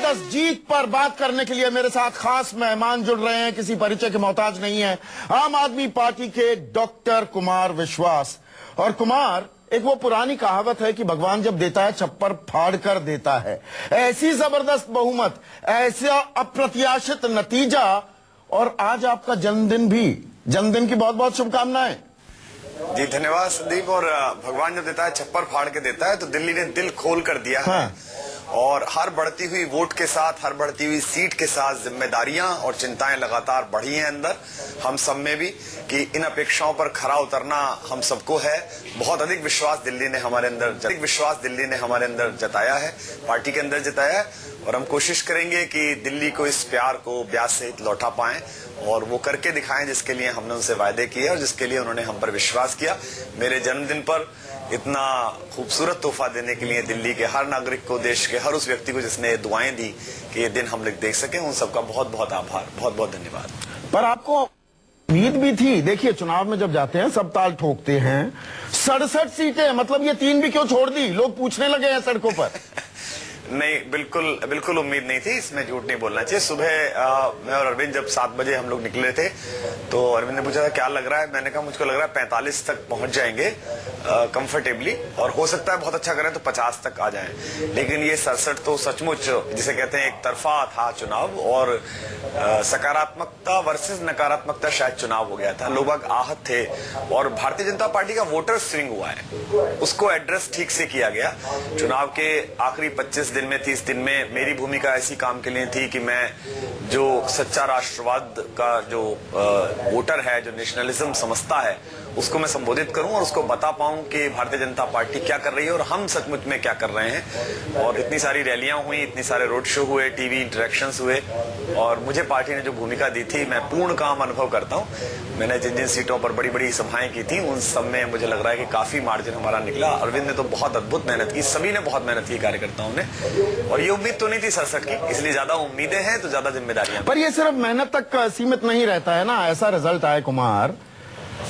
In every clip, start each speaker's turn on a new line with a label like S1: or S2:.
S1: जबरदस्त जीत पर बात करने के लिए मेरे साथ खास मेहमान जुड़ रहे हैं, किसी परिचय के मोहताज नहीं है। आम आदमी पार्टी के डॉक्टर कुमार विश्वास। और कुमार, एक वो पुरानी कहावत है कि भगवान जब देता है छप्पर फाड़ कर देता है। ऐसी जबरदस्त बहुमत, ऐसा अप्रत्याशित नतीजा, और आज आपका जन्मदिन भी। जन्मदिन की बहुत बहुत शुभकामनाएं।
S2: जी धन्यवाद संदीप। और भगवान जब देता है छप्पर फाड़ के देता है, तो दिल्ली ने दिल खोल कर दिया है। और हर बढ़ती हुई वोट के साथ, हर बढ़ती हुई सीट के साथ जिम्मेदारियां और चिंताएं लगातार बढ़ी हैं अंदर हम सब में भी, कि इन अपेक्षाओं पर खरा उतरना हम सबको है। बहुत अधिक विश्वास दिल्ली ने हमारे अंदर जताया है, पार्टी के अंदर जताया है। और हम कोशिश करेंगे कि दिल्ली को इस प्यार को ब्याज सहित लौटा पाएं, और वो करके दिखाएं जिसके लिए हमने उनसे वायदे किए और जिसके लिए उन्होंने हम पर विश्वास किया। मेरे जन्मदिन पर इतना खूबसूरत तोहफा देने के लिए दिल्ली के हर नागरिक को, देश के हर उस व्यक्ति को जिसने दुआएं दी कि ये दिन हम लोग देख सकें, उन सबका बहुत बहुत आभार, बहुत बहुत धन्यवाद।
S1: पर आपको उम्मीद भी थी? देखिए, चुनाव में जब जाते हैं सब ताल ठोकते हैं। 67 सीटें, मतलब ये 3 भी क्यों छोड़ दी? लोग पूछने लगे हैं सड़कों पर।
S2: नहीं, बिल्कुल उम्मीद नहीं थी, इसमें झूठ नहीं बोलना चाहिए। सुबह मैं और अरविंद जब 7 बजे हम लोग निकले थे, तो अरविंद ने पूछा था क्या लग रहा है। मैंने कहा मुझको लग रहा है 45 तक पहुंच जाएंगे कंफर्टेबली, और हो सकता है बहुत अच्छा करें तो 50 तक आ जाएं। लेकिन ये 67 तो सचमुच जिसे कहते हैं एक तरफा था चुनाव, और सकारात्मकता वर्सेस नकारात्मकता शायद चुनाव हो गया था। लोग आहत थे, और भारतीय जनता पार्टी का वोटर स्विंग हुआ है, उसको एड्रेस ठीक से किया गया। चुनाव के आखिरी 25 दिन में, 30 दिन में मेरी भूमिका ऐसी काम के लिए थी कि मैं जो सच्चा राष्ट्रवाद का जो वोटर है, जो नेशनलिज्म समझता है, उसको मैं संबोधित करूं और उसको बता पाऊं कि भारतीय जनता पार्टी क्या कर रही है और हम सचमुच में क्या कर रहे हैं। और इतनी सारी रैलियां हुई, इतने सारे रोड शो हुए, टीवी इंटरेक्शंस हुए, और मुझे पार्टी ने जो भूमिका दी थी, मैं पूर्ण काम अनुभव करता हूं। मैंने जिन जिन सीटों पर बड़ी बड़ी सभाएं की थी, उन सब में मुझे लग रहा है कि काफी मार्जिन हमारा निकला। अरविंद ने तो बहुत अद्भुत मेहनत की, सभी ने बहुत मेहनत की, कार्यकर्ताओं ने। और ये उम्मीद तो नहीं थी 67 की, इसलिए ज्यादा उम्मीदें हैं तो ज्यादा जिम्मेदारियां।
S1: पर ये सिर्फ मेहनत तक सीमित नहीं रहता है ना, ऐसा रिजल्ट आए कुमार।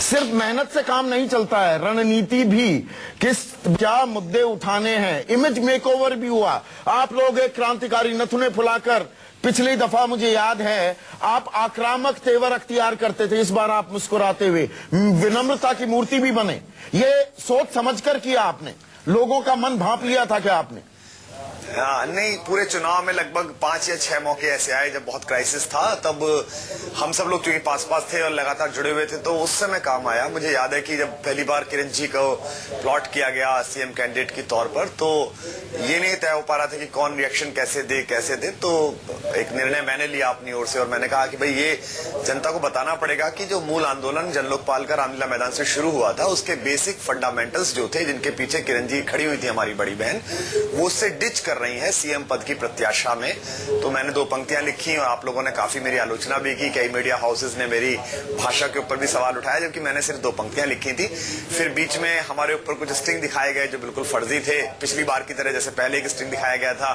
S1: सिर्फ मेहनत से काम नहीं चलता है, रणनीति भी, क्या मुद्दे उठाने हैं। इमेज मेकओवर भी हुआ। आप लोग एक क्रांतिकारी नथुने फुलाकर, पिछली दफा मुझे याद है आप आक्रामक तेवर अख्तियार करते थे, इस बार आप मुस्कुराते हुए विनम्रता की मूर्ति भी बने। ये सोच समझकर किया आपने? लोगों का मन भांप लिया था क्या आपने?
S2: नहीं, पूरे चुनाव में लगभग 5 या 6 मौके ऐसे आए जब बहुत क्राइसिस था। तब हम सब लोग चूंकि पास थे और लगातार जुड़े हुए थे, तो उस समय काम आया। मुझे याद है कि जब पहली बार किरण जी को प्लॉट किया गया सीएम कैंडिडेट के तौर पर, तो ये नहीं तय हो पा रहा था कि कौन रिएक्शन कैसे दे। तो एक निर्णय मैंने लिया अपनी ओर से, और मैंने कहा कि भाई ये जनता को बताना पड़ेगा कि जो मूल आंदोलन जन लोकपाल का रामलीला मैदान से शुरू हुआ था, उसके बेसिक फंडामेंटल्स जो थे, जिनके पीछे किरण जी खड़ी हुई थी, हमारी बड़ी बहन, वो उससे डिच कर रही है सीएम पद की प्रत्याशा में। तो मैंने 2 पंक्तियां लिखी, और आप लोगों ने काफी मेरी आलोचना भी की। कई मीडिया हाउसेस ने मेरी भाषा के ऊपर भी सवाल उठाया, जबकि मैंने सिर्फ 2 पंक्तियां लिखी थी। फिर बीच में हमारे ऊपर कुछ स्टिंग दिखाए गए जो बिल्कुल फर्जी थे। पिछली बार की तरह, जैसे पहले एक स्टिंग दिखाया गया था,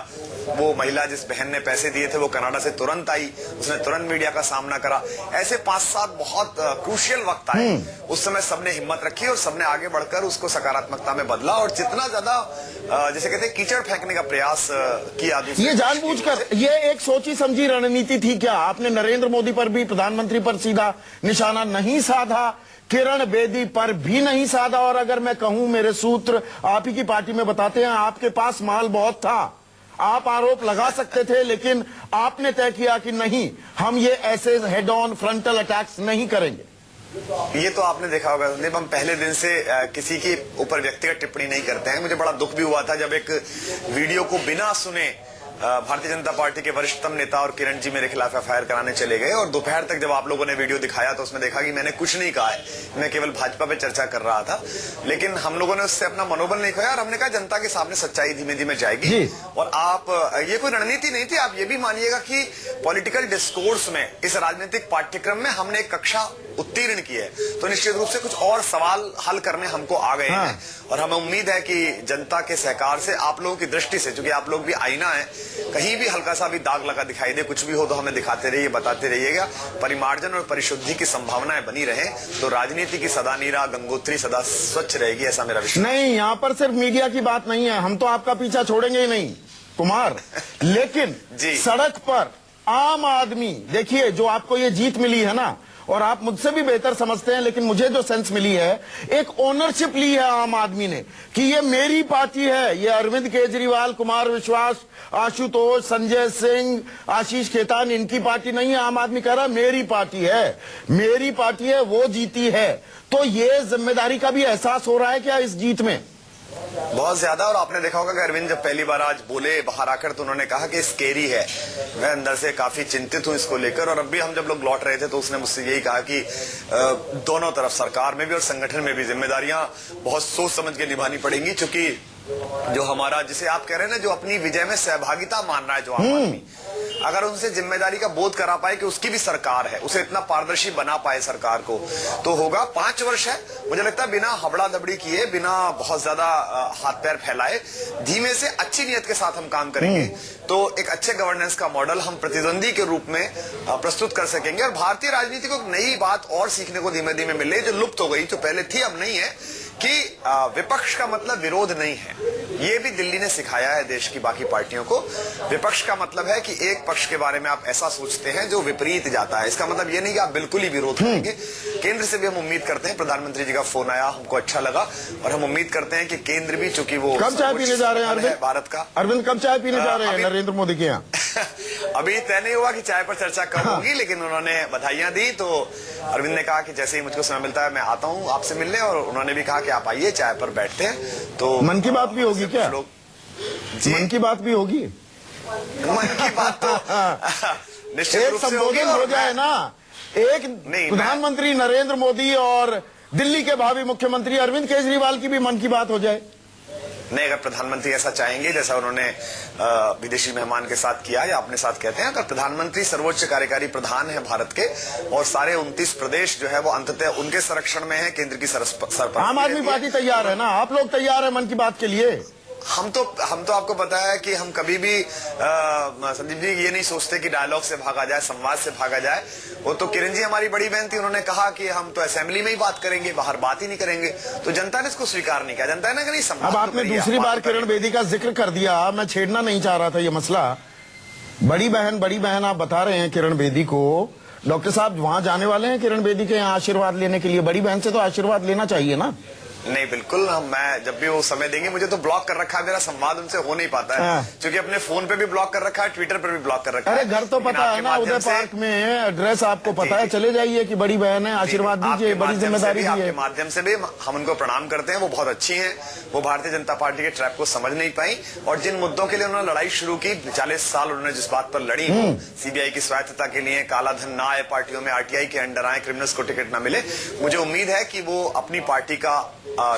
S2: वो महिला जिस बहन ने पैसे दिए थे वो कनाडा से तुरंत आई, उसने तुरंत मीडिया का सामना करा। ऐसे 5-7 बहुत क्रूशियल वक्त आए। उस समय सबने हिम्मत रखी और सबने आगे बढ़कर उसको सकारात्मकता में बदला, और जितना ज्यादा जैसे कहते हैं कीचड़ फेंकने का प्रयास किया।
S1: ये जानबूझकर, ये एक सोची समझी रणनीति थी क्या? आपने नरेंद्र मोदी पर भी, प्रधानमंत्री पर सीधा निशाना नहीं साधा, किरण बेदी पर भी नहीं साधा, और अगर मैं कहूं, मेरे सूत्र आप ही की पार्टी में बताते हैं, आपके पास माल बहुत था, आप आरोप लगा सकते थे, लेकिन आपने तय किया कि नहीं, हम ये ऐसे हेड ऑन फ्रंटल अटैक्स नहीं करेंगे।
S2: ये तो आपने देखा होगा, हम पहले दिन से किसी के ऊपर व्यक्तिगत टिप्पणी नहीं करते हैं। मुझे बड़ा दुख भी हुआ था जब एक वीडियो को बिना सुने भारतीय जनता पार्टी के वरिष्ठतम नेता और किरण जी मेरे खिलाफ एफआईआर कराने चले गए, और दोपहर तक जब आप लोगों ने वीडियो दिखाया तो उसमें देखा कि मैंने कुछ नहीं कहा है, मैं केवल भाजपा पे चर्चा कर रहा था। लेकिन हम लोगों ने उससे अपना मनोबल नहीं खोया, और हमने कहा जनता के सामने सच्चाई धीमे धीमे जाएगी। और आप, ये कोई रणनीति नहीं थी, आप ये भी मानिएगा कि पॉलिटिकल डिस्कोर्स में, इस राजनीतिक पाठ्यक्रम में हमने एक कक्षा उत्तीर्ण की है, तो निश्चित रूप से कुछ और सवाल हल करने हमको आ गए हैं। और हमें उम्मीद है कि जनता के सहकार से, आप लोगों की दृष्टि से, क्योंकि आप लोग भी आईना है, कहीं भी हल्का सा भी दाग लगा दिखाई दे, कुछ भी हो तो हमें दिखाते रहिए, बताते रहिएगा। परिमार्जन और परिशुद्धि की संभावनाएं बनी रहे, तो राजनीति की सदा नीरा गंगोत्री सदा स्वच्छ रहेगी, ऐसा मेरा विश्वास।
S1: नहीं, यहाँ पर सिर्फ मीडिया की बात नहीं है, हम तो आपका पीछा छोड़ेंगे ही नहीं। कुमार, लेकिन
S2: जी।
S1: सड़क पर आम आदमी, देखिए जो आपको ये जीत मिली है ना, और आप मुझसे भी बेहतर समझते हैं, लेकिन मुझे जो सेंस मिली है, एक ओनरशिप ली है आम आदमी ने कि ये मेरी पार्टी है। ये अरविंद केजरीवाल, कुमार विश्वास, आशुतोष, संजय सिंह, आशीष खेतान, इनकी पार्टी नहीं है। आम आदमी कह रहा है मेरी पार्टी है, मेरी पार्टी है, वो जीती है। तो ये जिम्मेदारी का भी एहसास हो रहा है क्या इस जीत में?
S2: बहुत ज्यादा। और आपने देखा होगा कि अरविंद जब पहली बार आज बोले बाहर आकर, तो उन्होंने कहा कि स्केरी है। मैं अंदर से काफी चिंतित हूं इसको लेकर। और अभी हम जब लोग लौट रहे थे तो उसने मुझसे यही कहा कि दोनों तरफ, सरकार में भी और संगठन में भी, जिम्मेदारियां बहुत सोच समझ के निभानी पड़ेंगी। क्योंकि जो हमारा, जिसे आप कह रहे हैं ना, जो अपनी विजय में सहभागिता मान रहा है जो आम आदमी, अगर उनसे जिम्मेदारी का बोध करा पाए कि उसकी भी सरकार है, उसे इतना पारदर्शी बना पाए सरकार को, तो होगा। 5 वर्ष है, मुझे लगता है बिना हबड़ा दबड़ी किए, बिना बहुत ज्यादा हाथ पैर फैलाए, धीमे से अच्छी नियत के साथ हम काम करेंगे तो एक अच्छे गवर्नेंस का मॉडल हम प्रतिद्वंदी के रूप में प्रस्तुत कर सकेंगे। और भारतीय राजनीति को एक नई बात और सीखने को धीमे धीमे मिल रही है, जो लुप्त हो गई, जो पहले थी अब नहीं है, कि विपक्ष का मतलब विरोध नहीं है। ये भी दिल्ली ने सिखाया है देश की बाकी पार्टियों को। विपक्ष का मतलब है कि एक पक्ष के बारे में आप ऐसा सोचते हैं जो विपरीत जाता है। इसका मतलब ये नहीं कि आप बिल्कुल ही विरोध करेंगे। केंद्र से भी हम उम्मीद करते हैं, प्रधानमंत्री जी का फोन आया, हमको अच्छा लगा, और हम उम्मीद करते हैं कि केंद्र भी, चूंकि वो
S1: कब चाय पीने जा रहे हैं अरविंद?
S2: भारत का
S1: अरविंद कब चाय पीने जा रहे हैं नरेंद्र मोदी के यहाँ?
S2: अभी तय नहीं हुआ कि चाय पर चर्चा कब होगी, लेकिन उन्होंने बधाइयां दी। तो अरविंद ने कहा कि जैसे ही मुझको समय मिलता है मैं आता हूं आपसे मिलने, और उन्होंने भी कहा कि आप आइए, चाय पर बैठते हैं। तो
S1: मन की बात भी होगी क्या? मन की बात भी होगी?
S2: मन की बात तो निश्चित
S1: एक
S2: रूप से होगी।
S1: संबोधन हो जाए ना, एक
S2: नहीं,
S1: प्रधानमंत्री नरेंद्र मोदी और दिल्ली के भावी मुख्यमंत्री अरविंद केजरीवाल की भी मन की बात हो जाए।
S2: नहीं, अगर प्रधानमंत्री ऐसा चाहेंगे, जैसा उन्होंने विदेशी मेहमान के साथ किया या अपने साथ कहते हैं, अगर प्रधानमंत्री सर्वोच्च कार्यकारी प्रधान है भारत के, और सारे 29 प्रदेश जो है वो अंततः उनके संरक्षण में है, केंद्र की सरपंच,
S1: आम आदमी पार्टी तैयार है ना? आप लोग तैयार है मन की बात के लिए?
S2: हम तो आपको पता है कि हम कभी भी संदीप जी ये नहीं सोचते कि डायलॉग से भागा जाए, संवाद से भागा जाए। वो तो किरण जी हमारी बड़ी बहन थी, उन्होंने कहा कि हम तो असेंबली में ही बात करेंगे, बाहर बात ही नहीं करेंगे। तो जनता ने इसको स्वीकार नहीं किया। जनता ने नहीं संवाद।
S1: अब आपने दूसरी बार किरण बेदी का जिक्र कर दिया, मैं छेड़ना नहीं चाह रहा था ये मसला। बड़ी बहन आप बता रहे हैं किरण बेदी को। डॉक्टर साहब वहां जाने वाले हैं किरण बेदी के यहाँ आशीर्वाद लेने के लिए? बड़ी बहन से तो आशीर्वाद लेना चाहिए ना?
S2: नहीं, बिल्कुल। मैं जब भी वो समय देंगे, मुझे तो ब्लॉक कर रखा है, मेरा संवाद उनसे हो नहीं पाता है, क्योंकि अपने फोन पे भी ब्लॉक कर रखा है, ट्विटर पर भी ब्लॉक कर रखा है।
S1: अरे घर तो पता है ना, उदय पार्क में एड्रेस आपको पता है, चले जाइए कि बड़ी बहन है, आशीर्वाद दीजिए, बड़ी जिम्मेदारी भी है।
S2: आपके माध्यम से भी हम उनको प्रणाम करते हैं। वो बहुत अच्छी हैं, वो भारतीय जनता पार्टी के ट्रैप को समझ नहीं पाई, और जिन मुद्दों के लिए उन्होंने लड़ाई शुरू की, 40 साल उन्होंने जिस बात पर लड़ी, सीबीआई की स्वायत्तता के लिए, काला धन ना आए पार्टियों में, आरटीआई के अंडर आए, क्रिमिनल्स को टिकट ना मिले, मुझे उम्मीद है कि वो अपनी पार्टी का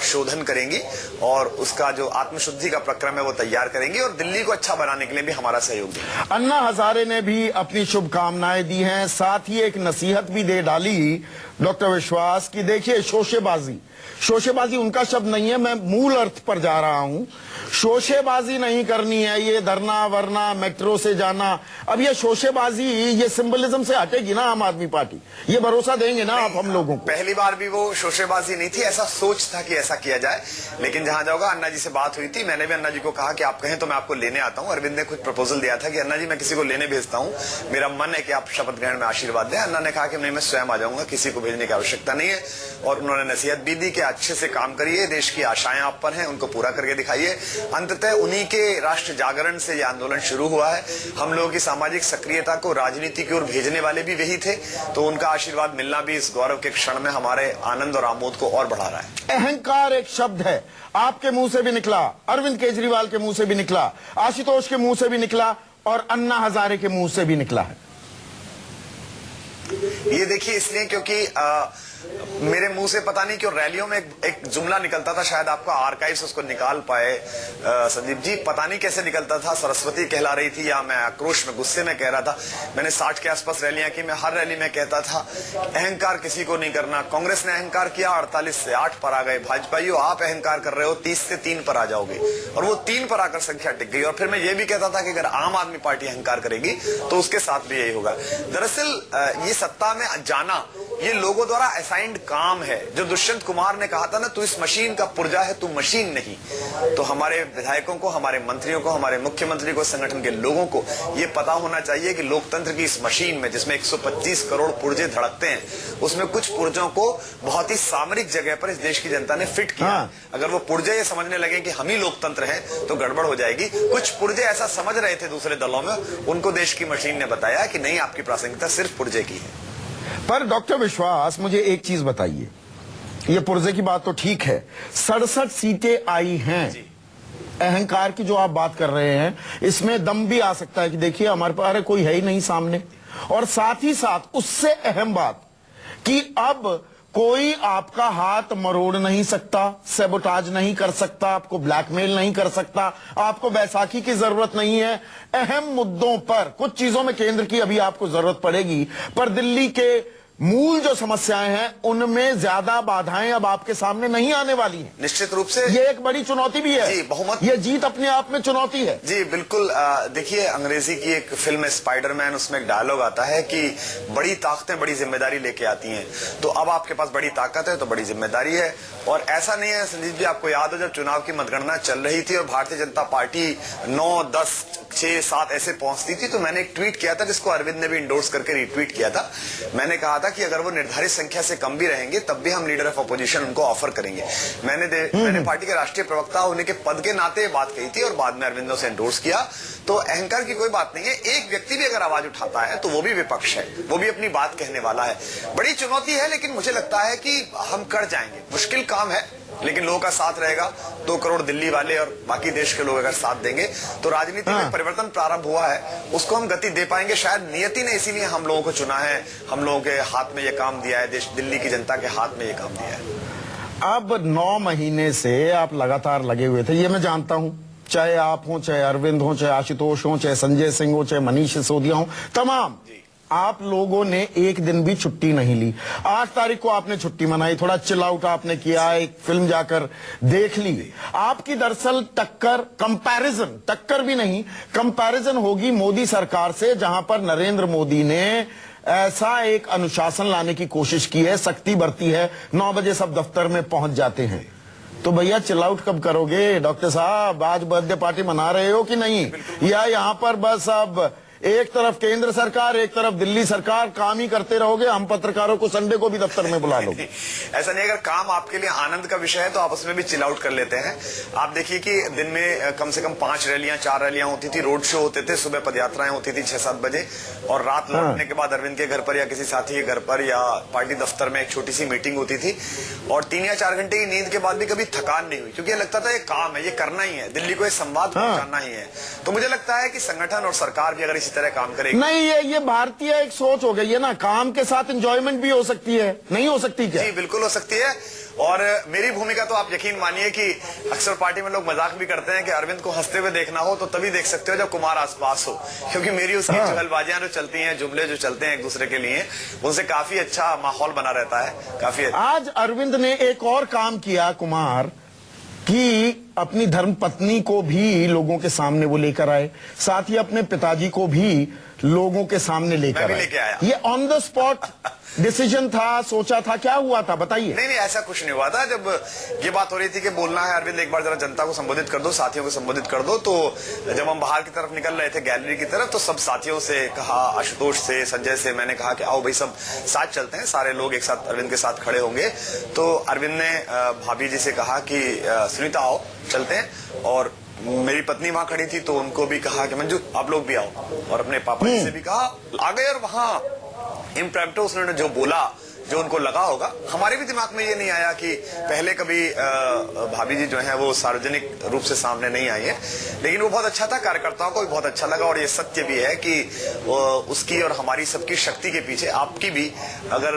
S2: शोधन करेंगी और उसका जो आत्मशुद्धि का प्रक्रम है वो तैयार करेंगी, और दिल्ली को अच्छा बनाने के लिए भी हमारा सहयोग देंगे।
S1: अन्ना हजारे ने भी अपनी शुभकामनाएं दी हैं, साथ ही एक नसीहत भी दे डाली डॉक्टर विश्वास की। देखिए, शोशेबाजी उनका शब्द नहीं है, मैं मूल अर्थ पर जा रहा हूं। शोशेबाजी नहीं करनी है, ये धरना वरना, मेट्रो से जाना। अब ये शोशेबाजी, ये सिंबलिज्म से हटेगी ना आम आदमी पार्टी? ये भरोसा देंगे ना आप हम लोगों को?
S2: पहली बार भी वो शोशेबाजी नहीं थी, ऐसा सोच था कि ऐसा किया जाए। लेकिन जहां जाओगा, अन्ना जी से बात हुई थी, मैंने भी अन्ना जी को कहा कि आप कहें तो मैं आपको लेने आता हूं। अरविंद ने कुछ प्रपोजल दिया था कि अन्ना जी मैं किसी को लेने भेजता हूं, मेरा मन है कि आप शपथ ग्रहण में आशीर्वाद दें। अन्ना ने कहा कि नहीं, मैं स्वयं आ जाऊंगा, किसी को भेजने की आवश्यकता नहीं है। और उन्होंने नसीहत भी दी कि अच्छे से काम करिए, देश की आशाएं आप पर हैं, उनको पूरा करके दिखाइए। अंततः उन्हीं के राष्ट्र जागरण से यह आंदोलन शुरू हुआ है। हम लोगों की सामाजिक सक्रियता को राजनीति की ओर भेजने वाले भी वही थे, तो उनका आशीर्वाद मिलना भी इस गौरव के क्षण में हमारे आनंद और आमोद को और बढ़ा रहा है।
S1: अहंकार एक शब्द है, आपके मुंह से भी निकला, अरविंद केजरीवाल के मुंह से भी निकला, आशुतोष के मुंह से भी निकला, और अन्ना हजारे के मुंह से भी निकला है।
S2: ये देखिए, इसलिए क्योंकि मेरे मुंह से पता नहीं क्यों रैलियों में एक जुमला निकलता था, शायद आपका आर्काइव्स उसको निकाल पाए संदीप जी, पता नहीं कैसे निकलता था, सरस्वती कहला रही थी या मैं आक्रोश में गुस्से में कह रहा था। मैंने 60 के आसपास रैलियां की, मैं हर रैली में कहता था अहंकार किसी को नहीं करना। कांग्रेस ने अहंकार किया, 48 से 8 पर आ गए। भाजपाइयों, आप अहंकार कर रहे हो, 30 से 3 पर आ जाओगे, और वो 3 पर आकर संख्या टिक गई। और फिर मैं ये भी कहता था कि अगर आम आदमी पार्टी अहंकार करेगी तो उसके साथ भी यही होगा। दरअसल ये सत्ता में जाना, ये लोगों द्वारा असाइंड काम है। जो दुष्यंत कुमार ने कहा था ना, तू इस मशीन का पुर्जा है, तू मशीन नहीं। तो हमारे विधायकों को, हमारे मंत्रियों को, हमारे मुख्यमंत्री को, संगठन के लोगों को ये पता होना चाहिए कि लोकतंत्र की इस मशीन में, जिसमें 125 करोड़ पुर्जे धड़कते हैं, उसमें कुछ पुर्जों को बहुत ही सामरिक जगह पर इस देश की जनता ने फिट किया।
S1: हाँ।
S2: अगर वो पुर्जे ये समझने लगे कि हम ही लोकतंत्र हैं तो गड़बड़ हो जाएगी। कुछ पुर्जे ऐसा समझ रहे थे दूसरे दलों में, उनको देश की मशीन ने बताया कि नहीं, आपकी प्रासंगिकता सिर्फ पुर्जे की है।
S1: पर डॉक्टर विश्वास, मुझे एक चीज बताइए, ये पुर्जे की बात तो ठीक है, 67 सीटें आई हैं, अहंकार की जो आप बात कर रहे हैं, इसमें दम भी आ सकता है कि देखिए हमारे पास कोई है ही नहीं सामने। और साथ ही साथ उससे अहम बात कि अब कोई आपका हाथ मरोड़ नहीं सकता, सैबोटाज नहीं कर सकता, आपको ब्लैकमेल नहीं कर सकता, आपको बैसाखी की जरूरत नहीं है। अहम मुद्दों पर, कुछ चीजों में केंद्र की अभी आपको जरूरत पड़ेगी, पर दिल्ली के मूल जो समस्याएं हैं उनमें ज्यादा बाधाएं अब आपके सामने नहीं आने वाली हैं।
S2: निश्चित रूप से
S1: ये एक बड़ी चुनौती भी है।
S2: जी, बहुमत,
S1: ये जीत अपने आप में चुनौती है।
S2: जी बिल्कुल। देखिए, अंग्रेजी की एक फिल्म है स्पाइडरमैन, उसमें एक डायलॉग आता है कि बड़ी ताकतें बड़ी जिम्मेदारी लेके आती हैं। तो अब आपके पास बड़ी ताकत है तो बड़ी जिम्मेदारी है। और ऐसा नहीं है संजीव जी, आपको याद हो जब चुनाव की मतगणना चल रही थी और भारतीय जनता पार्टी 9, 10, 6, 7 ऐसे पहुंचती थी, तो मैंने एक ट्वीट किया था जिसको अरविंद ने भी इंडोर्स करके रिट्वीट किया था। मैंने कहा था कि अगर वो निर्धारित संख्या से कम भी रहेंगे तब भी हम लीडर ऑफ अपोजिशन उनको ऑफर करेंगे। मैंने पार्टी के राष्ट्रीय प्रवक्ता होने के पद के नाते ये बात कही थी और बाद में अरविंद ने उसे एंडोर्स किया। तो अहंकार की कोई बात नहीं है। एक व्यक्ति भी अगर आवाज उठाता है तो वो भी विपक्ष है, वो भी अपनी बात कहने वाला है। बड़ी चुनौती है, लेकिन मुझे लगता है कि हम कर जाएंगे। मुश्किल काम है, लेकिन लोगों का साथ रहेगा। 2 करोड़ दिल्ली वाले और बाकी देश के लोग अगर साथ देंगे तो राजनीति में परिवर्तन प्रारंभ हुआ है, उसको हम गति दे पाएंगे। शायद नियति ने इसीलिए हम लोगों को चुना है, हम लोगों के हाथ में ये काम दिया है, दिल्ली की जनता के हाथ में ये काम दिया है।
S1: अब 9 महीने से आप लगातार लगे हुए थे, ये मैं जानता हूं, चाहे आप हो, चाहे अरविंद हो, चाहे आशुतोष हो, चाहे संजय सिंह हो, चाहे मनीष सिसोदिया हो, तमाम आप लोगों ने एक दिन भी छुट्टी नहीं ली। 8 तारीख को आपने छुट्टी मनाई, थोड़ा चिल आउट आपने किया, एक फिल्म जाकर देख ली। आपकी दरअसल टक्कर भी नहीं, कंपैरिजन होगी मोदी सरकार से, जहां पर नरेंद्र मोदी ने ऐसा एक अनुशासन लाने की कोशिश की है, सख्ती बरती है, 9 बजे सब दफ्तर में पहुंच जाते हैं। तो भैया चिल आउट कब करोगे? डॉक्टर साहब, आज बर्थडे पार्टी मना रहे हो कि नहीं, या यहां पर बस अब एक तरफ केंद्र सरकार, एक तरफ दिल्ली सरकार, काम ही करते रहोगे? हम पत्रकारों को संडे को भी दफ्तर में बुला लो।
S2: ऐसा नहीं, अगर काम आपके लिए आनंद का विषय है तो आप उसमें भी चिल आउट कर लेते हैं। आप देखिए कि दिन में कम से कम 5 रैलियां, 4 रैलियां होती थी, रोड शो होते थे, सुबह पदयात्राएं होती थी 6-7 बजे, और रात लौटने के बाद अरविंद के घर पर या किसी साथी के घर पर या पार्टी दफ्तर में एक छोटी सी मीटिंग होती थी। और 3 या 4 घंटे की नींद के बाद भी कभी थकान नहीं हुई, क्योंकि ये लगता था ये काम है, ये करना ही है, दिल्ली को ये संवाद पहुंचाना ही है। तो मुझे लगता है कि संगठन और सरकार भी अगर इसी तरह काम करेगी।
S1: नहीं, ये भारतीय एक सोच हो गई है ना, काम के साथ एंजॉयमेंट भी हो सकती है, नहीं हो सकती क्या?
S2: जी बिल्कुल हो सकती है। और मेरी भूमिका तो आप यकीन मानिए कि अक्सर पार्टी में लोग मजाक भी करते हैं कि अरविंद को हंसते हुए देखना हो तो तभी देख सकते हो जब कुमार आसपास हो, क्योंकि मेरी उसकी चुगलबाजियां जो चलती हैं, जुमले जो चलते हैं एक दूसरे के लिए, उनसे काफी अच्छा माहौल बना रहता है, काफी अच्छा।
S1: आज अरविंद ने एक और काम किया कुमार, कि अपनी धर्मपत्नी को भी लोगों के सामने वो लेकर आए, साथ ही अपने पिताजी को भी लोगों के सामने लेकर आए। ये ऑन द स्पॉट डिसीजन था, सोचा था, क्या हुआ था बताइए?
S2: नहीं, ऐसा कुछ नहीं हुआ था। जब ये बात हो रही थी कि बोलना है अरविंद, एक बार जरा जनता को संबोधित कर दो, साथियों को संबोधित कर दो, तो जब हम बाहर की तरफ निकल रहे थे गैलरी की तरफ, तो सब साथियों से कहा, आशुतोष से, संजय से मैंने कहा कि आओ भाई सब साथ चलते हैं, सारे लोग एक साथ अरविंद के साथ खड़े होंगे। तो अरविंद ने भाभी जी से कहा कि सुनीता आओ चलते हैं, और मेरी पत्नी वहां खड़ी थी तो उनको भी कहा कि मंजू आप लोग भी आओ, और अपने पापा जी से भी कहा आ गए। और वहां इम्प्रैम्प्टू उसने जो बोला, जो उनको लगा होगा, हमारे भी दिमाग में ये नहीं आया कि पहले कभी भाभी जी जो है वो सार्वजनिक रूप से सामने नहीं आई है, लेकिन वो बहुत अच्छा था, कार्यकर्ताओं को भी बहुत अच्छा लगा। और ये सत्य भी है कि उसकी और हमारी सबकी शक्ति के पीछे आपकी भी, अगर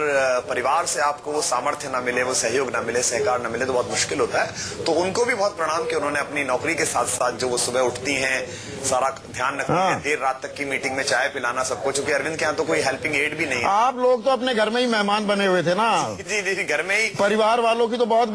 S2: परिवार से आपको वो सामर्थ्य ना मिले, वो सहयोग ना मिले, सहकार ना मिले तो बहुत मुश्किल होता है। तो उनको भी बहुत प्रणाम कि उन्होंने अपनी नौकरी के साथ साथ जो वो सुबह उठती हैं, सारा ध्यान रखती हैं, देर रात तक की मीटिंग में चाय पिलाना सबको, चूंकि अरविंद के यहाँ तो कोई हेल्पिंग एड भी नहीं है।
S1: आप लोग तो अपने घर में ही मेहमान बने हुए थे ना?
S2: जी, घर में ही।
S1: परिवार वालों की तो बहुत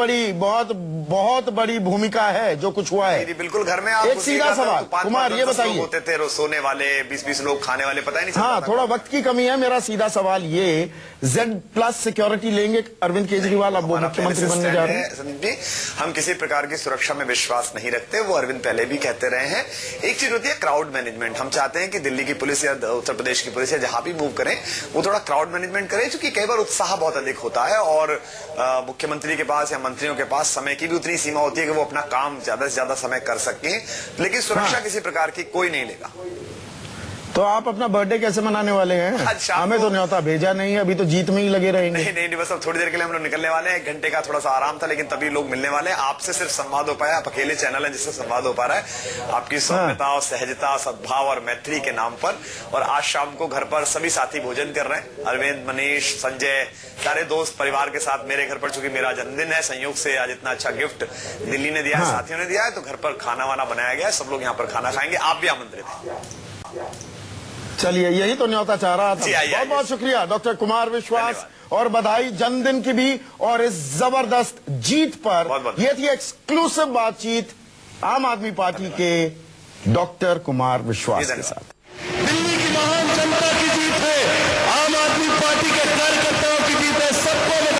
S1: बड़ी भूमिका है जो कुछ हुआ है।
S2: जी बिल्कुल, घर में आप
S1: एक सीधा सवाल कुमार, ये बताइए,
S2: होते थे सोने वाले, 20-20 लोग खाने वाले, पता ही नहीं चलता।
S1: हाँ, थोड़ा वक्त की कमी है। मेरा सीधा सवाल ये, Z+ सिक्योरिटी लेंगे अरविंद केजरीवाल, अब वो
S2: हमारा
S1: मुख्यमंत्री
S2: पहले से
S1: बनने जा
S2: stand
S1: रहे हैं।
S2: है, संदीप जी, हम किसी प्रकार की सुरक्षा में विश्वास नहीं रखते, वो अरविंद पहले भी कहते रहे हैं। एक चीज होती है क्राउड मैनेजमेंट। हम चाहते हैं कि दिल्ली की पुलिस या उत्तर प्रदेश की पुलिस या जहां भी मूव करें, वो थोड़ा क्राउड मैनेजमेंट करे, क्योंकि कई बार उत्साह बहुत अधिक होता है और मुख्यमंत्री के पास या मंत्रियों के पास समय की भी उतनी सीमा होती है कि वो अपना काम ज्यादा से ज्यादा समय कर सकें, लेकिन सुरक्षा किसी प्रकार की कोई नहीं लेगा।
S1: तो आप अपना बर्थडे कैसे मनाने वाले हैं?
S2: आज शाम
S1: हमें
S2: को-
S1: तो न्योता भेजा नहीं, अभी तो जीत में ही लगे रहेंगे।
S2: नहीं, बस अब थोड़ी देर के लिए हम लोग निकलने वाले हैं। 1 घंटे का थोड़ा सा आराम था, लेकिन तभी लोग मिलने वाले हैं। आपसे सिर्फ संवाद हो पाया, आप अकेले चैनल है जिससे संवाद हो पा रहा है, आपकी सौम्यता और सहजता, सद्भाव और मैत्री के नाम पर। और आज शाम को घर पर सभी साथी भोजन कर रहे हैं, अरविंद, मनीष, संजय, सारे दोस्त परिवार के साथ मेरे घर पर। चूंकि मेरा जन्मदिन है, संयोग से आज इतना अच्छा गिफ्ट दिल्ली ने दिया है, साथियों ने दिया है, तो घर पर खाना वाना बनाया गया है, सब लोग यहाँ पर खाना खाएंगे। आप भी आमंत्रित हैं।
S1: चलिए, यही तो न्योता चाह रहा था।
S2: जी, आइए,
S1: बहुत बहुत शुक्रिया डॉक्टर कुमार विश्वास,
S2: धन्यवाद।
S1: और बधाई जन्मदिन की भी, और इस जबरदस्त जीत पर।
S2: बहुत बहुत
S1: ये थी एक्सक्लूसिव बातचीत आम आदमी पार्टी के डॉक्टर कुमार विश्वास के साथ।
S3: दिल्ली की महान जनता